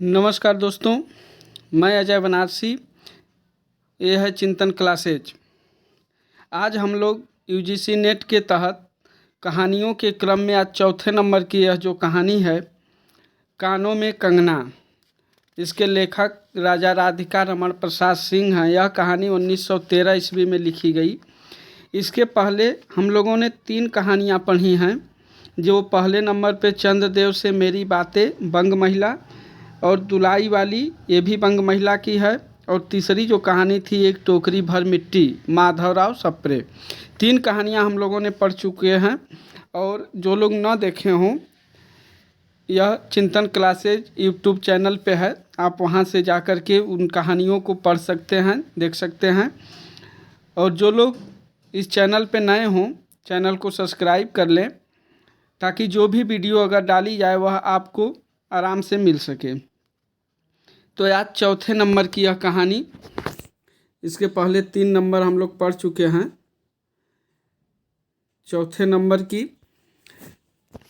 नमस्कार दोस्तों, मैं अजय बनारसी। ये है चिंतन क्लासेज। आज हम लोग यूजीसी नेट के तहत कहानियों के क्रम में आज चौथे नंबर की यह जो कहानी है, कानों में कंगना, इसके लेखक राजा राधिका रमण प्रसाद सिंह हैं। यह कहानी 1913 ईस्वी में लिखी गई। इसके पहले हम लोगों ने 3 कहानियाँ पढ़ी हैं। जो पहले नंबर पे चंद्रदेव से मेरी बातें, बंग महिला, और दुलाई वाली, ये भी बंग महिला की है। और तीसरी जो कहानी थी, एक टोकरी भर मिट्टी, माधवराव सप्रे। 3 कहानियाँ हम लोगों ने पढ़ चुके हैं। और जो लोग न देखे हों, यह चिंतन क्लासेज यूट्यूब चैनल पे है, आप वहाँ से जा कर के उन कहानियों को पढ़ सकते हैं, देख सकते हैं। और जो लोग इस चैनल पे नए हों, चैनल को सब्सक्राइब कर लें, ताकि जो भी वीडियो अगर डाली जाए वह आपको आराम से मिल सके। तो आज चौथे नंबर की यह कहानी, इसके पहले 3 नंबर हम लोग पढ़ चुके हैं। चौथे नंबर की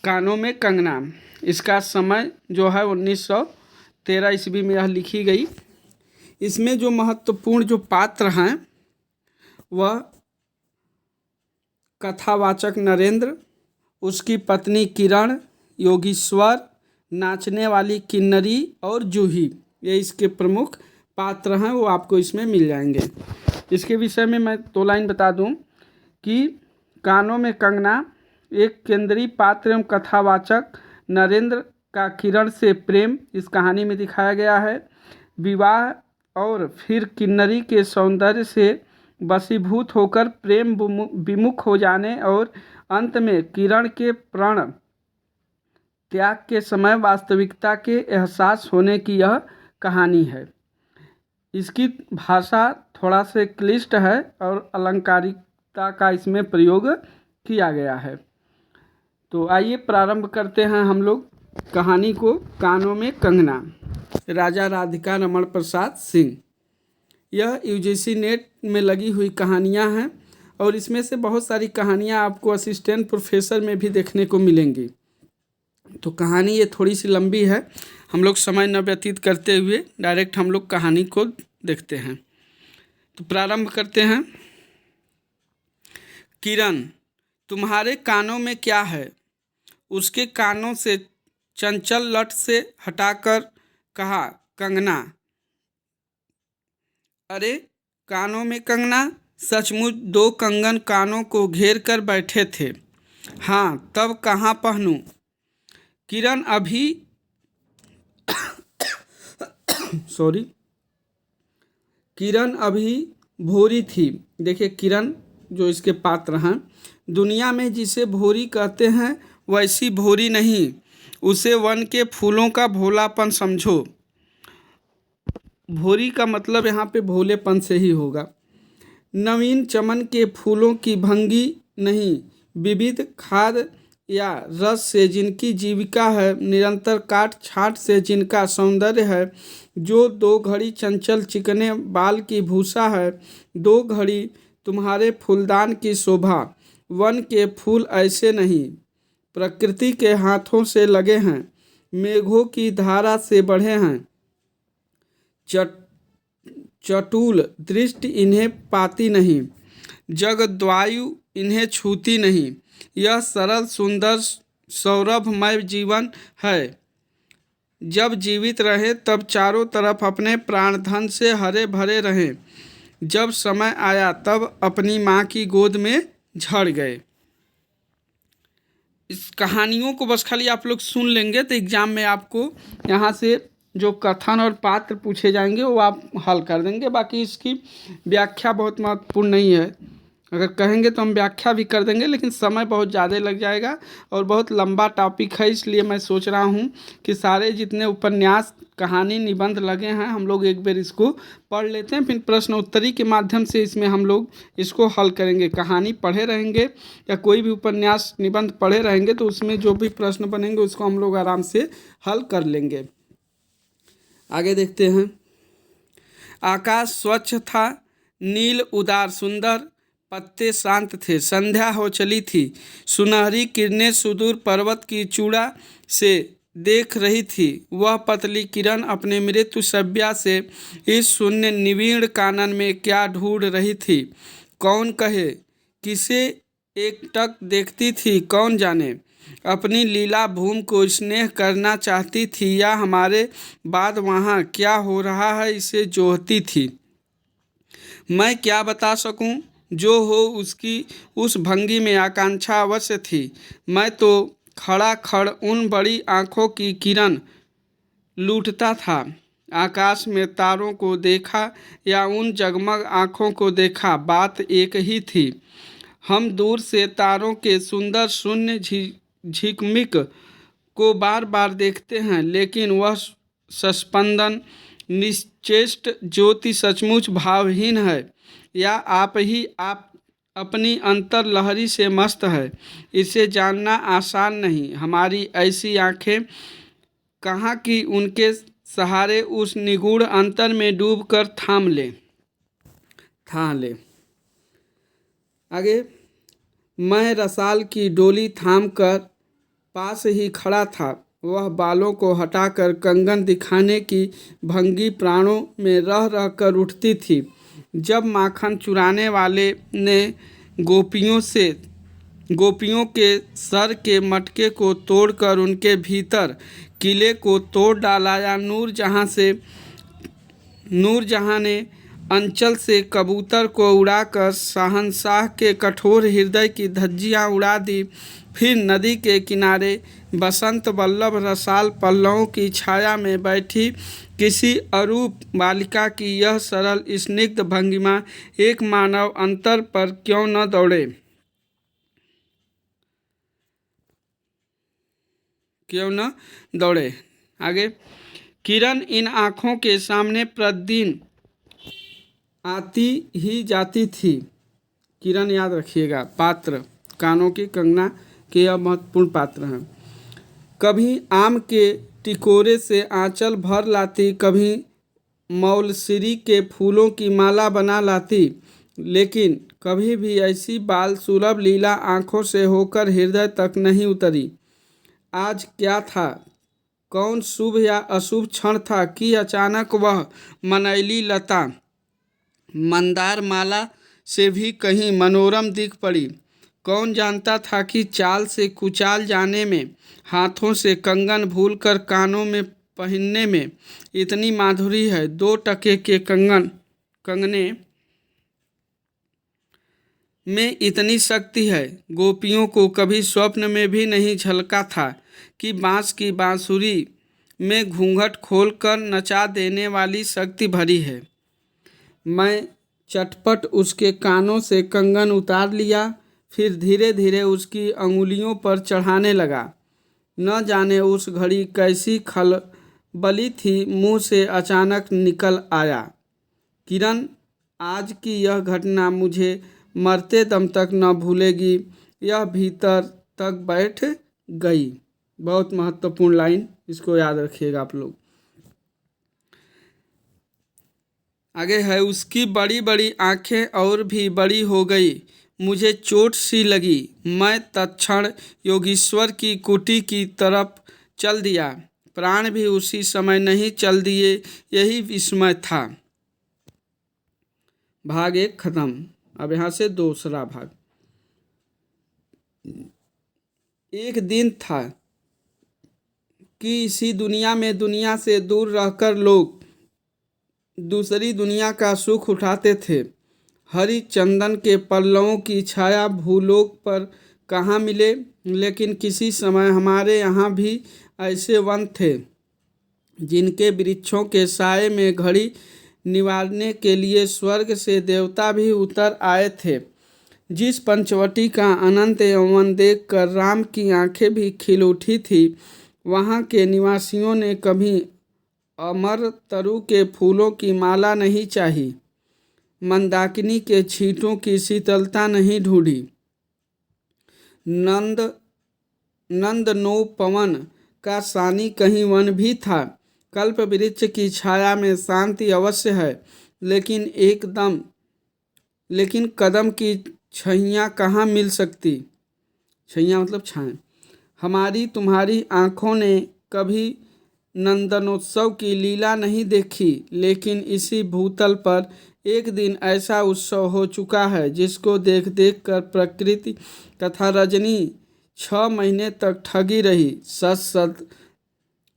कानों में कंगना, इसका समय जो है 1913 ईस्वी में यह लिखी गई। इसमें जो महत्वपूर्ण जो पात्र हैं वह कथावाचक नरेंद्र, उसकी पत्नी किरण, योगीश्वर, नाचने वाली किन्नरी और जूही, ये इसके प्रमुख पात्र हैं। वो आपको इसमें मिल जाएंगे। इसके विषय में मैं 2 लाइन बता दूं कि कानों में कंगना एक केंद्रीय पात्र एवं कथावाचक नरेंद्र का किरण से प्रेम इस कहानी में दिखाया गया है। विवाह और फिर किन्नरी के सौंदर्य से वशीभूत होकर प्रेम विमुख हो जाने और अंत में किरण के प्राण त्याग के समय वास्तविकता के एहसास होने की यह कहानी है। इसकी भाषा थोड़ा से क्लिष्ट है और अलंकारिकता का इसमें प्रयोग किया गया है। तो आइए प्रारंभ करते हैं हम लोग कहानी को। कानों में कंगना, राजा राधिका रमण प्रसाद सिंह। यह यूजीसी नेट में लगी हुई कहानियां हैं और इसमें से बहुत सारी कहानियां आपको असिस्टेंट प्रोफेसर में भी देखने को मिलेंगी। तो कहानी ये थोड़ी सी लंबी है, हम लोग समय न व्यतीत करते हुए डायरेक्ट हम लोग कहानी को देखते हैं। तो प्रारंभ करते हैं। किरण, तुम्हारे कानों में क्या है? उसके कानों से चंचल लट से हटाकर कहा कंगना। अरे कानों में कंगना? सचमुच 2 कंगन कानों को घेर कर बैठे थे। हाँ, तब कहाँ पहनूं? किरण अभी किरण अभी भोरी थी। देखिए, किरण जो इसके पात्र हैं, दुनिया में जिसे भोरी कहते हैं वैसी भोरी नहीं, उसे वन के फूलों का भोलापन समझो। भोरी का मतलब यहाँ पे भोलेपन से ही होगा। नवीन चमन के फूलों की भंगी नहीं, विविध खाद या रस से जिनकी जीविका है, निरंतर काट छाट से जिनका सौंदर्य है, जो 2 घड़ी चंचल चिकने बाल की भूषा है, 2 घड़ी तुम्हारे फूलदान की शोभा। वन के फूल ऐसे नहीं, प्रकृति के हाथों से लगे हैं, मेघों की धारा से बढ़े हैं। चटूल दृष्टि इन्हें पाती नहीं, जगद्वायु इन्हें छूती नहीं। यह सरल सुंदर सौरभमय जीवन है। जब जीवित रहे तब चारों तरफ अपने प्राणधन से हरे भरे रहें। जब समय आया तब अपनी माँ की गोद में झड़ गए। इस कहानियों को बस खाली आप लोग सुन लेंगे तो एग्जाम में आपको यहाँ से जो कथन और पात्र पूछे जाएंगे वो आप हल कर देंगे। बाकी इसकी व्याख्या बहुत महत्वपूर्ण नहीं है, अगर कहेंगे तो हम व्याख्या भी कर देंगे, लेकिन समय बहुत ज़्यादा लग जाएगा और बहुत लंबा टॉपिक है। इसलिए मैं सोच रहा हूँ कि सारे जितने उपन्यास, कहानी, निबंध लगे हैं, हम लोग एक बार इसको पढ़ लेते हैं, फिर प्रश्न उत्तरी के माध्यम से इसमें हम लोग इसको हल करेंगे। कहानी पढ़े रहेंगे या कोई भी उपन्यास, निबंध पढ़े रहेंगे तो उसमें जो भी प्रश्न बनेंगे उसको हम लोग आराम से हल कर लेंगे। आगे देखते हैं। आकाश स्वच्छ था, नील उदार सुंदर, पत्ते शांत थे। संध्या हो चली थी, सुनहरी किरणें सुदूर पर्वत की चूड़ा से देख रही थी। वह पतली किरण अपने मृत्यु शव्या से इस शून्य निविड़ कानन में क्या ढूंढ रही थी, कौन कहे। किसे एकटक देखती थी, कौन जाने। अपनी लीला भूमि को स्नेह करना चाहती थी या हमारे बाद वहाँ क्या हो रहा है इसे जोहती थी। मैं क्या बता सकूं। जो हो उसकी उस भंगी में आकांक्षा अवश्य थी। मैं तो खड़ा खड़ उन बड़ी आँखों की किरण लूटता था। आकाश में तारों को देखा या उन जगमग आँखों को देखा, बात एक ही थी। हम दूर से तारों के सुंदर शून्य झिकमिक को बार बार देखते हैं, लेकिन वह सस्पंदन निश्चेष्ट ज्योति सचमुच भावहीन है, या आप अपनी अंतर लहरी से मस्त है। इसे जानना आसान नहीं। हमारी ऐसी आंखें कहाँ कि उनके सहारे उस निगूढ़ अंतर में डूबकर थाम ले। आगे, मैं रसाल की डोली थामकर पास ही खड़ा था। वह बालों को हटाकर कंगन दिखाने की भंगी प्राणों में रह रह कर उठती थी। जब माखन चुराने वाले ने गोपियों के सर के मटके को तोड़कर उनके भीतर किले को तोड़ डाला, या नूरजहाँ ने अंचल से कबूतर को उड़ाकर शहंशाह के कठोर हृदय की धज्जियाँ उड़ा दी, फिर नदी के किनारे बसंत वल्लभ रसाल पल्लवों की छाया में बैठी किसी अरूप बालिका की यह सरल स्निग्ध भंगिमा एक मानव अंतर पर क्यों न दौड़े। आगे, किरण इन आँखों के सामने प्रतिदिन आती ही जाती थी। किरण याद रखिएगा, पात्र कानों की कंगना के यह महत्वपूर्ण पात्र हैं। कभी आम के टिकोरे से आंचल भर लाती, कभी मौलसिरी के फूलों की माला बना लाती, लेकिन कभी भी ऐसी बाल सुलभ लीला आँखों से होकर हृदय तक नहीं उतरी। आज क्या था, कौन शुभ या अशुभ क्षण था कि अचानक वह मनैली लता मंदार माला से भी कहीं मनोरम दिख पड़ी। कौन जानता था कि चाल से कुचाल जाने में, हाथों से कंगन भूलकर कानों में पहनने में इतनी माधुरी है। 2 टके के कंगने में इतनी शक्ति है। गोपियों को कभी स्वप्न में भी नहीं झलका था कि बांस की बांसुरी में घूंघट खोलकर नचा देने वाली शक्ति भरी है। मैं चटपट उसके कानों से कंगन उतार लिया, फिर धीरे धीरे उसकी अंगुलियों पर चढ़ाने लगा। न जाने उस घड़ी कैसी खलबली थी, मुंह से अचानक निकल आया, किरण, आज की यह घटना मुझे मरते दम तक न भूलेगी। यह भीतर तक बैठ गई। बहुत महत्वपूर्ण लाइन, इसको याद रखिएगा आप लोग। आगे है, उसकी बड़ी बड़ी आंखें और भी बड़ी हो गई। मुझे चोट सी लगी। मैं तत्क्षण योगीश्वर की कुटी की तरफ चल दिया। प्राण भी उसी समय नहीं चल दिए, यही विस्मय था। भाग 1 खत्म। अब यहाँ से दूसरा भाग। एक दिन था कि इसी दुनिया में दुनिया से दूर रहकर लोग दूसरी दुनिया का सुख उठाते थे। हरि चंदन के पल्लवों की छाया भूलोक पर कहाँ मिले, लेकिन किसी समय हमारे यहाँ भी ऐसे वन थे जिनके वृक्षों के साये में घड़ी निवारने के लिए स्वर्ग से देवता भी उतर आए थे। जिस पंचवटी का अनंत यौवन देखकर राम की आंखें भी खिल उठी थी, वहाँ के निवासियों ने कभी अमर तरु के फूलों की माला नहीं चाही, मंदाकिनी के छींटों की शीतलता नहीं ढूंढी। नंदनोपवन का सानी कहीं वन भी था। कल्प वृक्ष की छाया में शांति अवश्य है, लेकिन कदम की छैयाँ कहाँ मिल सकती। छैयाँ मतलब छाएं। हमारी तुम्हारी आँखों ने कभी नंदनोत्सव की लीला नहीं देखी, लेकिन इसी भूतल पर एक दिन ऐसा उत्सव हो चुका है जिसको देख देख कर प्रकृति तथा रजनी 6 महीने तक ठगी रही। सत सत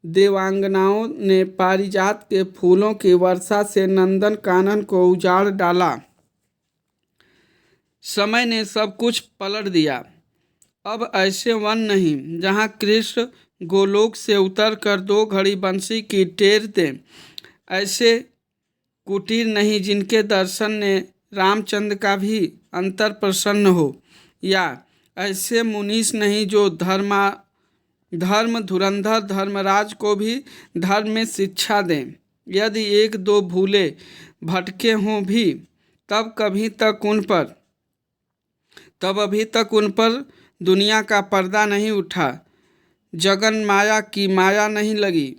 देवांगनाओं ने पारिजात के फूलों की वर्षा से नंदन कानन को उजाड़ डाला। समय ने सब कुछ पलट दिया। अब ऐसे वन नहीं जहाँ कृष्ण गोलोक से उतर कर 2 घड़ी बंसी की टेर दें, ऐसे कुटीर नहीं जिनके दर्शन ने रामचंद्र का भी अंतर प्रसन्न हो, या ऐसे मुनीष नहीं जो धर्म धुरंधर धर्मराज को भी धर्म में शिक्षा दें। यदि 1-2 भूले भटके हों भी तब अभी तक उन पर दुनिया का पर्दा नहीं उठा, जगन माया की माया नहीं लगी।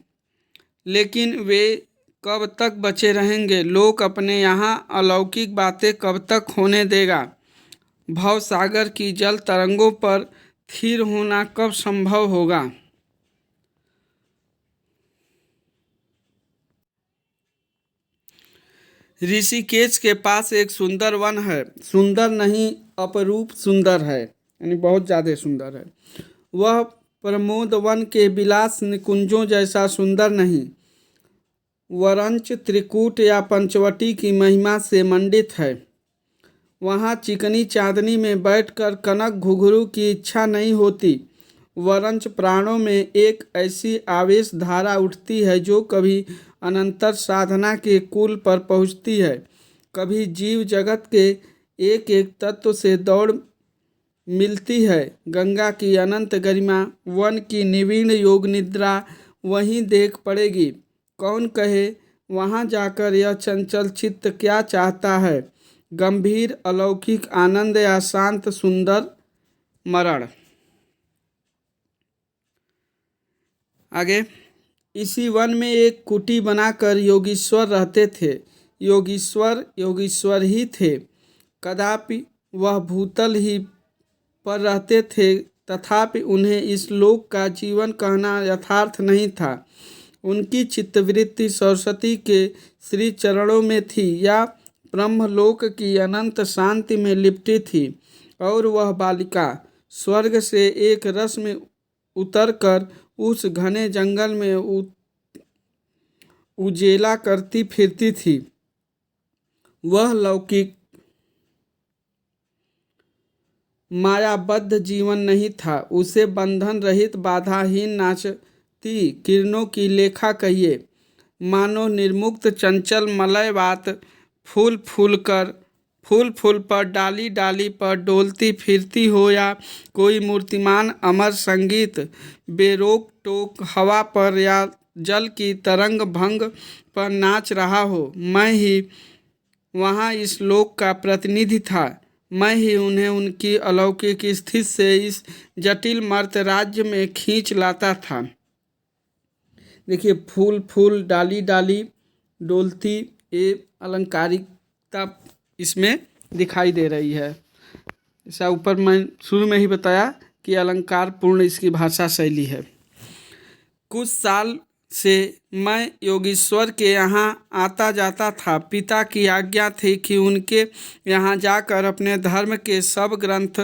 लेकिन वे कब तक बचे रहेंगे? लोक अपने यहाँ अलौकिक बातें कब तक होने देगा? भव सागर की जल तरंगों पर स्थिर होना कब संभव होगा? ऋषिकेश के पास एक सुंदर वन है। सुंदर नहीं, अपरूप सुंदर है, यानी बहुत ज़्यादा सुंदर है। वह प्रमोद वन के विलास निकुंजों जैसा सुंदर नहीं, वरंच त्रिकूट या पंचवटी की महिमा से मंडित है। वहाँ चिकनी चांदनी में बैठकर कनक घुघरू की इच्छा नहीं होती, वरंच प्राणों में एक ऐसी आवेश धारा उठती है जो कभी अनंतर साधना के कुल पर पहुँचती है, कभी जीव जगत के एक एक तत्व से दौड़ मिलती है। गंगा की अनंत गरिमा, वन की निवीण योग निद्रा वहीं देख पड़ेगी। कौन कहे वहाँ जाकर यह चंचल चित्त क्या चाहता है, गंभीर अलौकिक आनंद या शांत सुंदर मरण। आगे, इसी वन में एक कुटी बनाकर योगीश्वर रहते थे। योगीश्वर ही थे, कदापि वह भूतल ही पर रहते थे, तथापि उन्हें इस लोक का जीवन कहना यथार्थ नहीं था। उनकी चित्तवृत्ति सरस्वती के श्री चरणों में थी या ब्रह्मलोक की अनंत शांति में लिपटी थी, और वह बालिका स्वर्ग से एक रस में उतरकर उस घने जंगल में उजेला करती फिरती थी। वह लौकिक मायाबद्ध जीवन नहीं था, उसे बंधन रहित बाधाहीन नाचती किरणों की लेखा कहिए, मानो निर्मुक्त चंचल मलय बात फूल फूल पर डाली डाली पर डोलती फिरती हो, या कोई मूर्तिमान अमर संगीत बेरोक टोक हवा पर या जल की तरंग भंग पर नाच रहा हो। मैं ही वहाँ इस लोक का प्रतिनिधि था। मैं ही उन्हें उनकी अलौकिक स्थिति से इस जटिल मर्त राज्य में खींच लाता था। देखिए, फूल फूल डाली डाली डोलती, ये अलंकारिकता इसमें दिखाई दे रही है। ऐसा ऊपर मैं शुरू में ही बताया कि अलंकार पूर्ण इसकी भाषा शैली है। कुछ साल से मैं योगीश्वर के यहाँ आता जाता था। पिता की आज्ञा थी कि उनके यहाँ जाकर अपने धर्म के सब ग्रंथ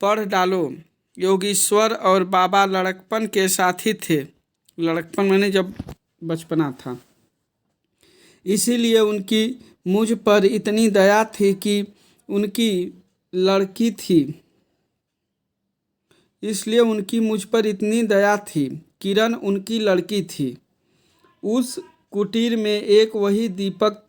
पढ़ डालो। योगीश्वर और बाबा लड़कपन के साथी थे। लड़कपन मैंने जब बचपना था, इसीलिए उनकी मुझ पर इतनी दया थी कि उनकी लड़की थी, इसलिए उनकी मुझ पर इतनी दया थी। किरण उनकी लड़की थी। उस कुटीर में एक वही दीपक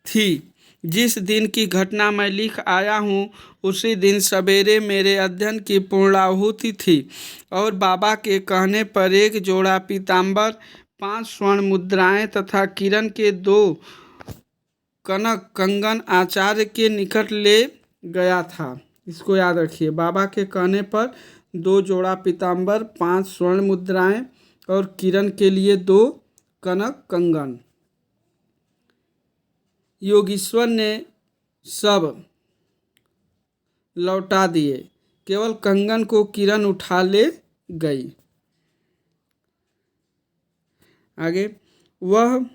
थी। जिस दिन की घटना मैं लिख आया हूँ, उसी दिन सवेरे मेरे अध्ययन की पूर्णाहुति थी, और बाबा के कहने पर एक जोड़ा पीताम्बर, 5 स्वर्ण मुद्राएं तथा किरण के 2 कनक कंगन आचार्य के निकट ले गया था। इसको याद रखिए, बाबा के कहने पर 2 जोड़ा पीताम्बर, 5 स्वर्ण मुद्राएं और किरण के लिए 2 कनक कंगन। योगीश्वर ने सब लौटा दिए, केवल कंगन को किरण उठा ले गई। आगे, वह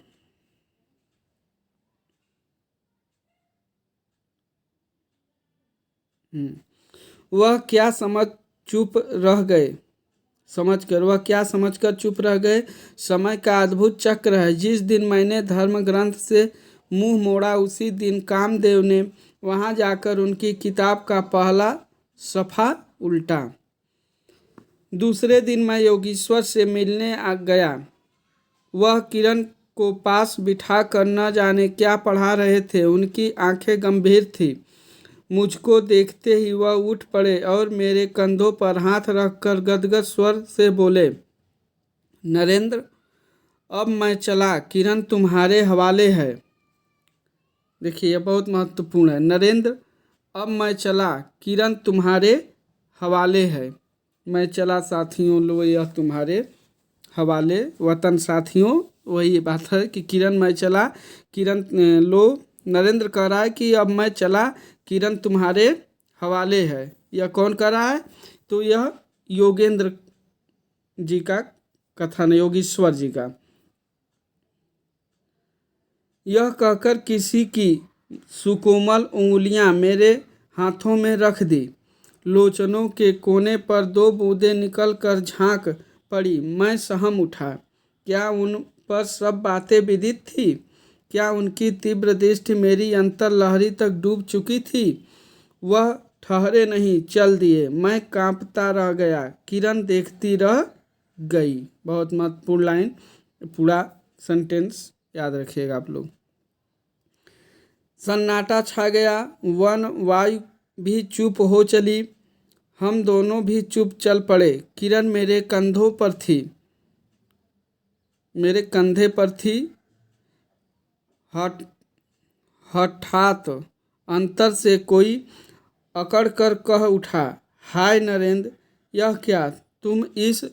वह क्या समझकर चुप रह गए। समय का अद्भुत चक्र है। जिस दिन मैंने धर्म ग्रंथ से मुंह मोड़ा उसी दिन कामदेव ने वहां जाकर उनकी किताब का पहला सफ़ा उल्टा। दूसरे दिन मैं योगीश्वर से मिलने आ गया। वह किरण को पास बिठा कर न जाने क्या पढ़ा रहे थे। उनकी आंखें गंभीर थी। मुझको देखते ही वह उठ पड़े और मेरे कंधों पर हाथ रखकर गदगद स्वर से बोले, नरेंद्र, अब मैं चला, किरण तुम्हारे हवाले है। देखिए, यह बहुत महत्वपूर्ण है। नरेंद्र, अब मैं चला, किरण तुम्हारे हवाले है। मैं चला साथियों, लो यह तुम्हारे हवाले। वतन साथियों, वही बात है कि किरण मैं चला, किरण लो। नरेंद्र कह रहा है कि अब मैं चला, किरण तुम्हारे हवाले है। यह कौन कह रहा है? तो यह योगेंद्र जी का कथन, योगीश्वर जी का। यह कहकर किसी की सुकोमल उंगलियां मेरे हाथों में रख दी। लोचनों के कोने पर 2 बूंदें निकल कर झांक पड़ी। मैं सहम उठा। क्या उन पर सब बातें विदित थी? क्या उनकी तीव्र दृष्टि मेरी अंतर लहरी तक डूब चुकी थी? वह ठहरे नहीं, चल दिए। मैं कांपता रह गया। किरण देखती रह गई। बहुत महत्वपूर्ण लाइन, पूरा सेंटेंस याद रखिएगा आप लोग। सन्नाटा छा गया। वन वायु भी चुप हो चली। हम दोनों भी चुप चल पड़े। किरण मेरे कंधों पर थी, मेरे कंधे पर थी। हठात अंतर से कोई अकड़ कर कह उठा, हाय नरेंद्र, यह क्या? तुम इस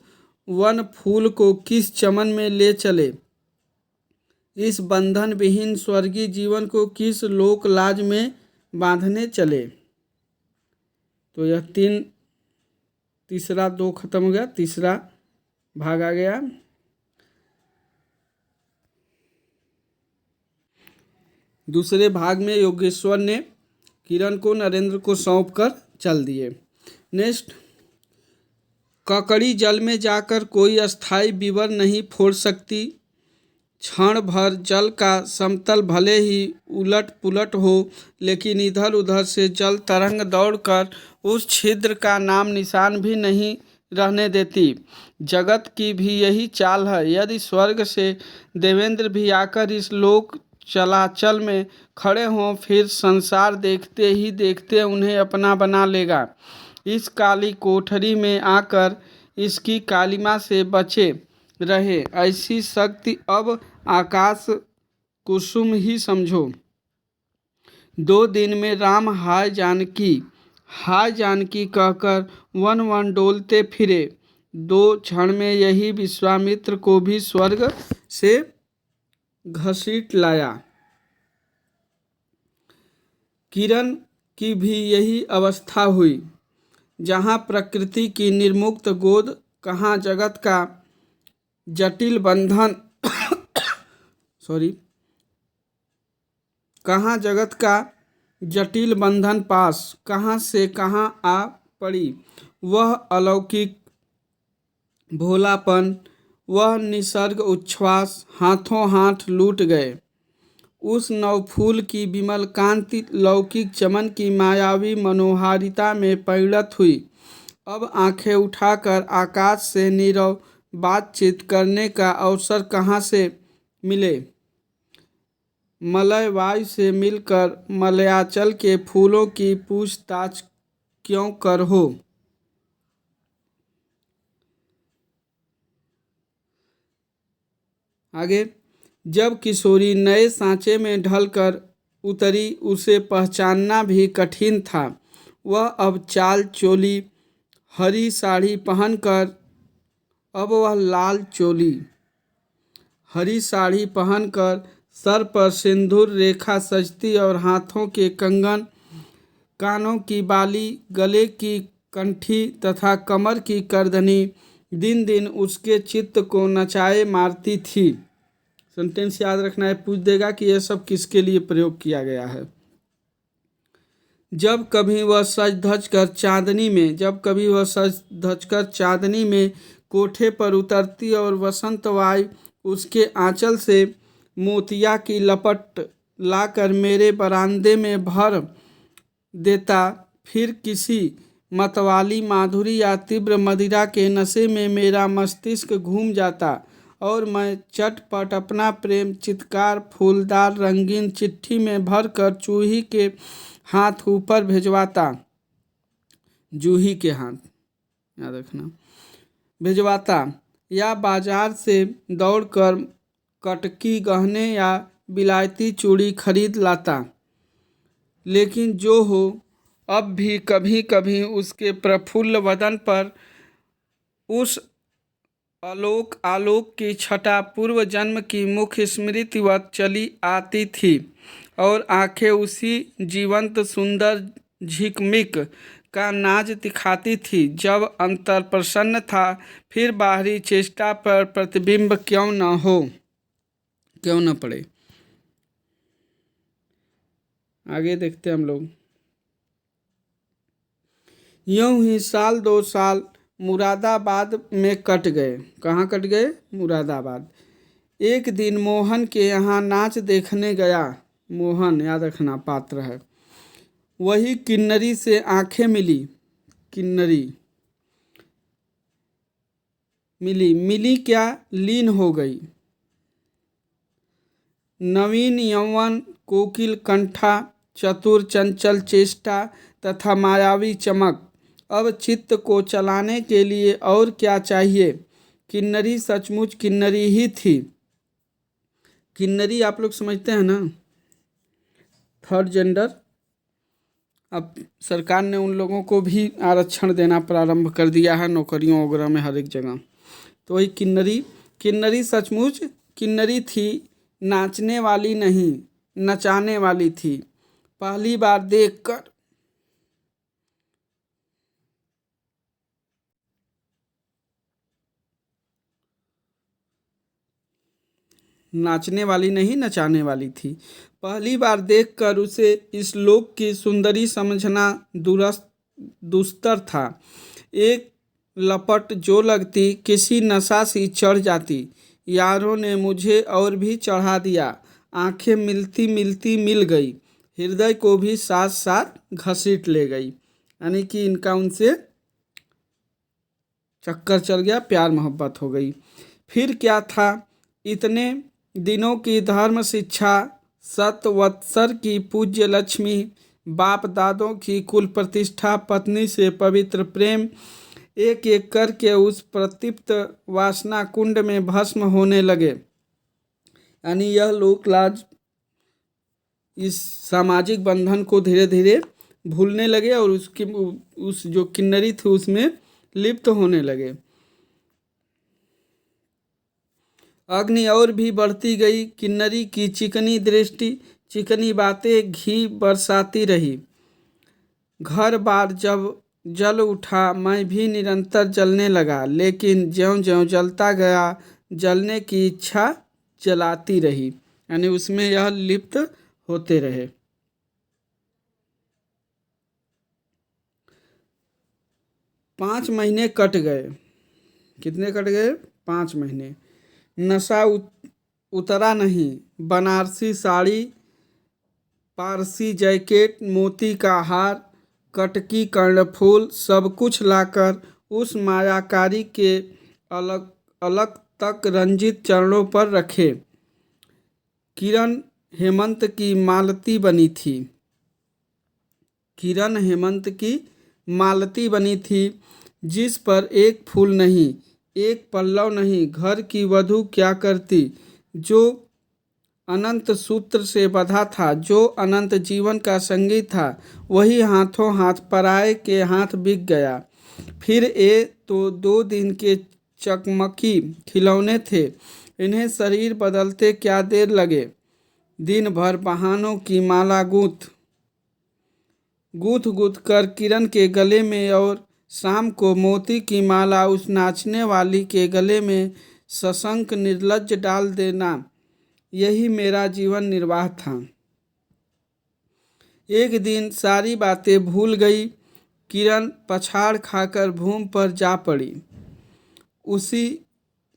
वन फूल को किस चमन में ले चले? इस बंधन विहीन स्वर्गीय जीवन को किस लोक लाज में बांधने चले? तो यह तीसरा 2 खत्म हो गया, तीसरा भाग आ गया। दूसरे भाग में योगेश्वर ने किरण को नरेंद्र को सौंप कर चल दिए। नेक्स्ट, ककड़ी जल में जाकर कोई अस्थाई विवर नहीं फोड़ सकती। क्षण भर जल का समतल भले ही उलट पुलट हो, लेकिन इधर उधर से जल तरंग दौड़कर उस छिद्र का नाम निशान भी नहीं रहने देती। जगत की भी यही चाल है। यदि स्वर्ग से देवेंद्र भी आकर इस लोक चलाचल में खड़े हों, फिर संसार देखते ही देखते उन्हें अपना बना लेगा। इस काली कोठरी में आकर इसकी कालिमा से बचे रहे, ऐसी शक्ति अब आकाश कुसुम ही समझो। 2 दिन में राम हाय जानकी कहकर वन वन डोलते फिरे। 2 क्षण में यही विश्वामित्र को भी स्वर्ग से घसीट लाया। किरण की भी यही अवस्था हुई। जहाँ प्रकृति की निर्मुक्त गोद, कहाँ जगत का जटिल बंधन कहाँ जगत का जटिल बंधन पास, कहाँ से कहाँ आ पड़ी। वह अलौकिक भोलापन, वह निसर्ग उच्छ्वास हाथों हाथ लूट गए। उस नवफूल की विमल कांति लौकिक चमन की मायावी मनोहारिता में परिणत हुई। अब आंखें उठाकर आकाश से नीरव बातचीत करने का अवसर कहाँ से मिले? मलय वायु से मिलकर मलयाचल के फूलों की पूछताछ क्यों कर हो? आगे, जब किशोरी नए सांचे में ढलकर उतरी, उसे पहचानना भी कठिन था। वह अब चाल चोली, हरी साड़ी पहनकर अब वह लाल चोली, हरी साड़ी पहनकर सर पर सिंदूर रेखा सजती और हाथों के कंगन, कानों की बाली, गले की कंठी तथा कमर की करधनी दिन दिन उसके चित्त को नचाए मारती थी। सेंटेंस याद रखना है, पूछ देगा कि यह सब किसके लिए प्रयोग किया गया है। जब कभी वह सज धज कर चांदनी में कोठे पर उतरती और वसंत वायु उसके आंचल से मोतिया की लपट लाकर मेरे बरामदे में भर देता, फिर किसी मतवाली माधुरी या तीव्र मदिरा के नशे में मेरा मस्तिष्क घूम जाता और मैं चटपट अपना प्रेम चित्कार फूलदार रंगीन चिट्ठी में भरकर चूही के हाथ ऊपर भिजवाता, जूही के हाथ याद रखना, भिजवाता, या बाजार से दौड़कर कटकी गहने या विलायती चूड़ी खरीद लाता। लेकिन जो हो, अब भी कभी कभी उसके प्रफुल्ल वदन पर उस आलोक की छटा पूर्व जन्म की मुख्य स्मृतिवत चली आती थी और आंखें उसी जीवंत सुंदर झिकमिक का नाज दिखाती थी। जब अंतर प्रसन्न था, फिर बाहरी चेष्टा पर प्रतिबिंब क्यों न पड़े। आगे देखते हम लोग। यूं ही साल 2 साल मुरादाबाद में कट गए। कहाँ कट गए? मुरादाबाद। एक दिन मोहन के यहाँ नाच देखने गया। मोहन याद रखना पात्र है। वही किन्नरी से आंखें मिली। किन्नरी मिली क्या, लीन हो गई। नवीन यौवन, कोकिल कंठा, चतुर चंचल चेष्टा तथा मायावी चमक। अब चित्त को चलाने के लिए और क्या चाहिए। किन्नरी सचमुच किन्नरी ही थी। किन्नरी आप लोग समझते हैं ना, थर्ड जेंडर। अब सरकार ने उन लोगों को भी आरक्षण देना प्रारंभ कर दिया है नौकरियों वगैरह में, हर एक जगह। तो वही किन्नरी सचमुच किन्नरी थी, नाचने वाली नहीं नचाने वाली थी। पहली बार देखकर नाचने वाली नहीं नचाने वाली थी। पहली बार देखकर उसे इस लोक की सुंदरी समझना दुस्तर था। एक लपट जो लगती किसी नशा सी चढ़ जाती। यारों ने मुझे और भी चढ़ा दिया। आंखें मिलती मिलती मिल गई, हृदय को भी साथ साथ घसीट ले गई। यानी कि इनका उनसे चक्कर चल गया, प्यार मोहब्बत हो गई। फिर क्या था, इतने दिनों की धर्म शिक्षा, 7 वत्सर की पूज्य लक्ष्मी, बाप दादों की कुल प्रतिष्ठा, पत्नी से पवित्र प्रेम, एक एक करके उस प्रतीप्त वासना कुंड में भस्म होने लगे। यानी यह लोक लाज, इस सामाजिक बंधन को धीरे धीरे भूलने लगे और उस जो किन्नरी थी उसमें लिप्त होने लगे। अग्नि और भी बढ़ती गई। किन्नरी की चिकनी दृष्टि, चिकनी बातें घी बरसाती रही। घर बार जब जल उठा, मैं भी निरंतर जलने लगा। लेकिन ज्यों ज्यों जलता गया, जलने की इच्छा जलाती रही। यानी उसमें यह लिप्त होते रहे। पाँच महीने कट गए। कितने कट गए? 5 महीने। नशा उतरा नहीं। बनारसी साड़ी, पारसी जैकेट, मोती का हार, कटकी कर्णफूल, सब कुछ लाकर उस मायाकारी के अलग अलग तक रंजित चरणों पर रखे। किरण हेमंत की मालती बनी थी। किरण हेमंत की मालती बनी थी, जिस पर एक फूल नहीं, एक पल्लव नहीं। घर की वधू क्या करती? जो अनंत सूत्र से बंधा था, जो अनंत जीवन का संगी था, वही हाथों हाथ पराये के हाथ बिक गया। फिर ये तो 2 दिन के चकमकी खिलौने थे, इन्हें शरीर बदलते क्या देर लगे। दिन भर बहानों की माला गूंथ कर किरण के गले में और शाम को मोती की माला उस नाचने वाली के गले में सशंक निर्लज्ज डाल देना, यही मेरा जीवन निर्वाह था। एक दिन सारी बातें भूल गई। किरण पछाड़ खाकर भूमि पर जा पड़ी।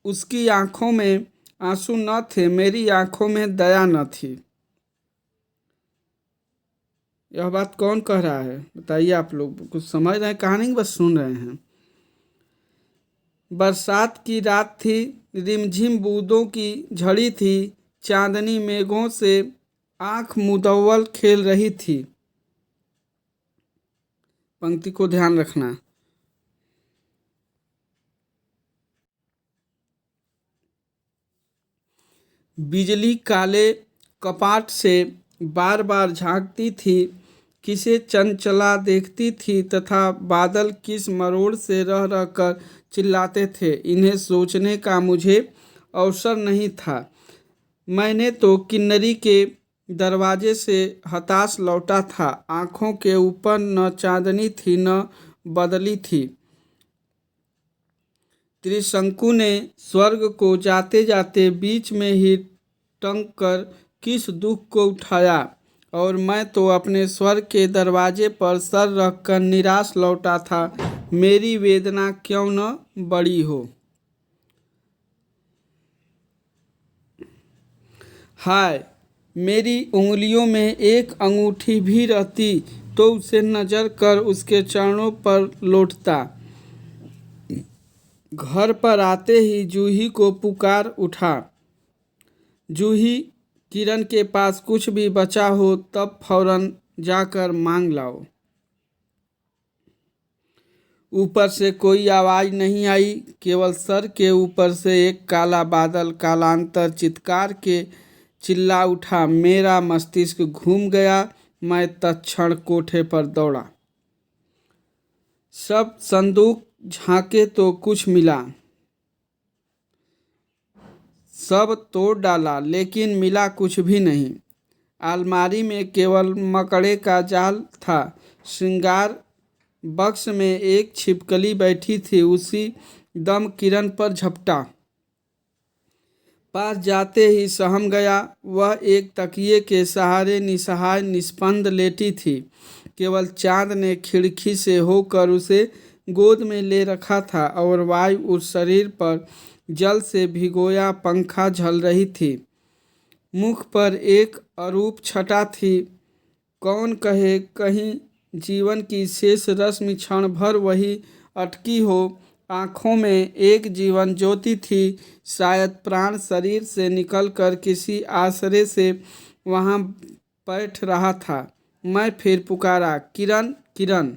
उसकी आंखों में आंसू न थे, मेरी आंखों में दया न थी। यह बात कौन कह रहा है बताइए? आप लोग कुछ समझ रहे हैं कहानी की, बस सुन रहे हैं? बरसात की रात थी, रिमझिम बूंदों की झड़ी थी, चांदनी मेघों से आंख मुदव्वल खेल रही थी। पंक्ति को ध्यान रखना। बिजली काले कपाट से बार बार झांकती थी, किसे चंचला देखती थी तथा बादल किस मरोड़ से रह रह कर चिल्लाते थे, इन्हें सोचने का मुझे अवसर नहीं था। मैंने तो किन्नरी के दरवाजे से हताश लौटा था। आंखों के ऊपर न चांदनी थी न बदली थी। त्रिशंकु ने स्वर्ग को जाते जाते बीच में ही टंक कर किस दुख को उठाया, और मैं तो अपने स्वर्ग के दरवाजे पर सर रखकर निराश लौटा था। मेरी वेदना क्यों न बड़ी हो। हाय, मेरी उंगलियों में एक अंगूठी भी रहती तो उसे नजर कर उसके चरणों पर लौटता। घर पर आते ही जूही को पुकार उठा। जूही, किरण के पास कुछ भी बचा हो तब फौरन जाकर मांग लाओ। ऊपर से कोई आवाज नहीं आई, केवल सर के ऊपर से एक काला बादल कालांतर चित्कार के चिल्ला उठा। मेरा मस्तिष्क घूम गया। मैं तत्क्षण कोठे पर दौड़ा। सब संदूक झांके तो कुछ मिला, सब तोड़ डाला लेकिन मिला कुछ भी नहीं। अलमारी में केवल मकड़े का जाल था। श्रृंगार बक्स में एक छिपकली बैठी थी। उसी दम किरण पर झपटा। पास जाते ही सहम गया। वह एक तकिए के सहारे निसहाय निस्पंद लेटी थी। केवल चांद ने खिड़की से होकर उसे गोद में ले रखा था और वायु उस शरीर पर जल से भिगोया पंखा झल रही थी। मुख पर एक अरूप छटा थी। कौन कहे कहीं जीवन की शेष रश्मि क्षण भर वही अटकी हो। आँखों में एक जीवन ज्योति थी। शायद प्राण शरीर से निकलकर किसी आसरे से वहाँ बैठ रहा था। मैं फिर पुकारा, किरण, किरण,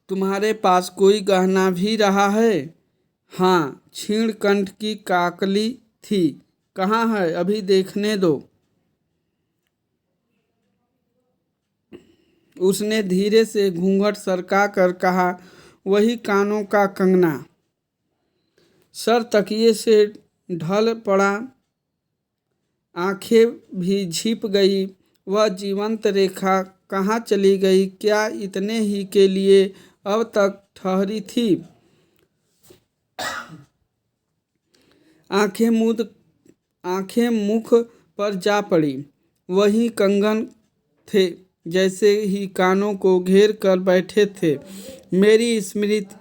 तुम्हारे पास कोई गहना भी रहा है? हाँ, क्षीण कंठ की काकली थी। कहाँ है? अभी देखने दो। उसने धीरे से घूंघट सरका कर कहा, वही कानों का कंगना। सर तकिए से ढल पड़ा, आंखें भी झिप गई। वह जीवंत रेखा कहाँ चली गई? क्या इतने ही के लिए अब तक ठहरी थी? आंखें मुख पर जा पड़ी। वही कंगन थे जैसे ही कानों को घेर कर बैठे थे। मेरी स्मृति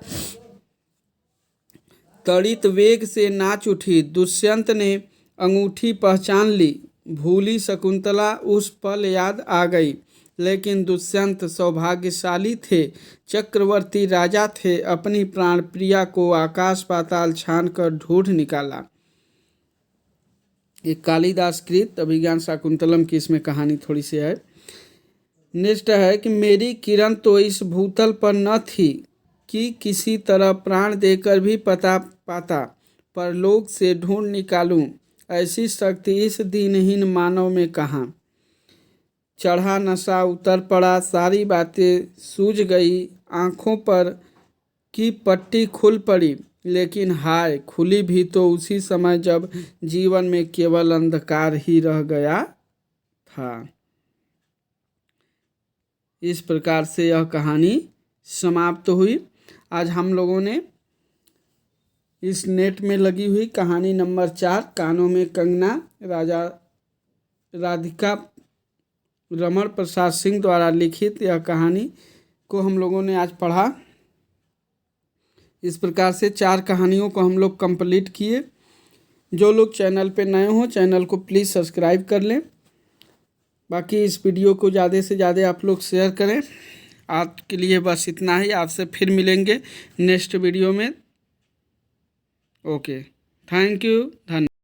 तड़ित वेग से नाच उठी। दुष्यंत ने अंगूठी पहचान ली। भूली शकुंतला उस पल याद आ गई। लेकिन दुष्यंत सौभाग्यशाली थे, चक्रवर्ती राजा थे। अपनी प्राण प्रिया को आकाश पाताल छान कर ढूंढ निकाला। एक कालिदास कृत अभिज्ञान शाकुंतलम की इसमें कहानी थोड़ी सी है। नेक्स्ट है कि मेरी किरण तो इस भूतल पर न थी कि किसी तरह प्राण देकर भी पता पाता, पर लोक से ढूंढ निकालूं ऐसी शक्ति इस दीनहीन मानव में कहाँ। चढ़ा नशा उतर पड़ा, सारी बातें सूझ गई, आँखों पर की पट्टी खुल पड़ी। लेकिन हाय, खुली भी तो उसी समय जब जीवन में केवल अंधकार ही रह गया था। इस प्रकार से यह कहानी समाप्त हुई। आज हम लोगों ने इस नेट में लगी हुई कहानी नंबर 4 कानों में कंगना राजा राधिका रमण प्रसाद सिंह द्वारा लिखित यह कहानी को हम लोगों ने आज पढ़ा। इस प्रकार से 4 कहानियों को हम लोग कंप्लीट किए। जो लोग चैनल पे नए हों चैनल को प्लीज़ सब्सक्राइब कर लें। बाकी इस वीडियो को ज़्यादा से ज़्यादा आप लोग शेयर करें। आज के लिए बस इतना ही। आपसे फिर मिलेंगे नेक्स्ट वीडियो में। ओके, थैंक यू, धन्यवाद।